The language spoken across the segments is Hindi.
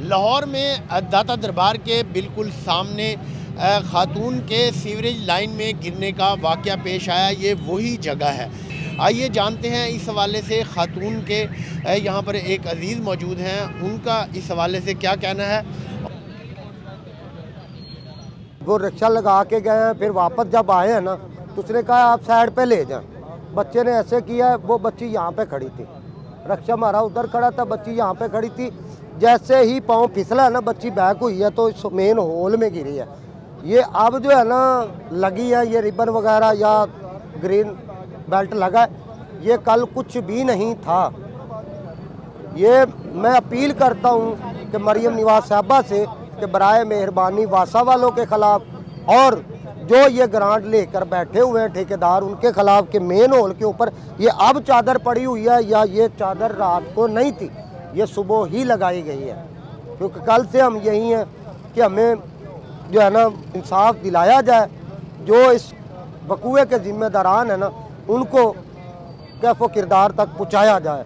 लाहौर में दाता दरबार के बिल्कुल सामने खातून के सीवरेज लाइन में गिरने का वाक़या पेश आया। ये वही जगह है। आइए जानते हैं इस हवाले से खातून के यहाँ पर एक अजीज़ मौजूद हैं, उनका इस हवाले से क्या कहना है। वो रिक्शा लगा के गए हैं, फिर वापस जब आए हैं ना तो उसने कहा आप साइड पे ले जाएं। बच्चे ने ऐसे किया, वो बच्ची यहाँ पे खड़ी थी, रिक्शा हमारा उधर खड़ा था, बच्ची यहाँ पे खड़ी थी। जैसे ही पाँव फिसला ना, बच्ची बैक हुई है तो इस मेन होल में गिरी है। ये अब जो है ना लगी है, ये रिबन वगैरह या ग्रीन बेल्ट लगा है, ये कल कुछ भी नहीं था। ये मैं अपील करता हूँ कि मरियम निवाज साहबा से कि बराए मेहरबानी वासा वालों के ख़िलाफ़ और जो ये ग्रांट लेकर बैठे हुए हैं ठेकेदार, उनके ख़िलाफ़ के मेन होल के ऊपर ये अब चादर पड़ी हुई है, या ये चादर रात को नहीं थी, ये सुबह ही लगाई गई है। क्योंकि कल से हम यही हैं कि हमें जो है ना इंसाफ दिलाया जाए। जो इस वकूए के ज़िम्मेदारान हैं ना, उनको कैफ़ो किरदार तक पहुँचाया जाए।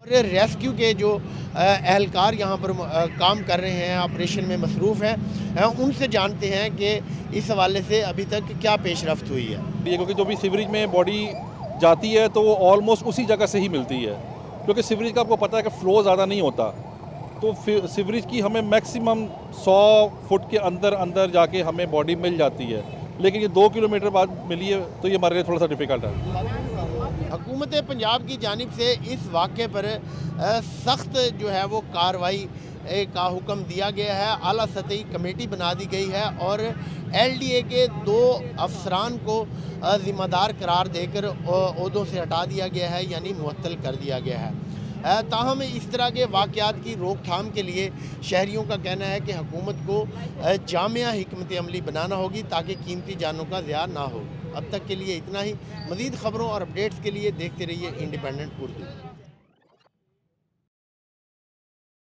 और रेस्क्यू के जो एहलकार यहाँ पर काम कर रहे हैं, ऑपरेशन में मसरूफ़ हैं, उनसे जानते हैं कि इस हवाले से अभी तक क्या पेशरफ्त हुई है। ये क्योंकि जो भी सीवरेज में बॉडी जाती है तो वो ऑलमोस्ट उसी जगह से ही मिलती है, क्योंकि सीवरेज का आपको पता है कि फ्लो ज़्यादा नहीं होता, तो सीवरेज की हमें मैक्सिमम 100 फुट के अंदर अंदर जाके हमें बॉडी मिल जाती है। लेकिन ये 2 किलोमीटर बाद मिली है तो ये हमारे लिए थोड़ा सा डिफ़िकल्ट है। हुकूमत पंजाब की जानिब से इस वाक़े पर सख्त जो है वो कार्रवाई का हुक्म दिया गया है। आला सतही कमेटी बना दी गई है और LDA के 2 अफसरान को ज़िम्मेदार करार देकर ओहदों से हटा दिया गया है, यानी मुअत्तल कर दिया गया है। ताहम इस तरह के वाक़यात की रोकथाम के लिए शहरियों का कहना है कि हुकूमत को जामिया हिकमत अमली बनाना होगी ताकि कीमती जानों का ज़िया ना हो। अब तक के लिए इतना ही। मज़ीद ख़बरों और अपडेट्स के लिए देखते रहिए इंडिपेंडेंट उर्दू।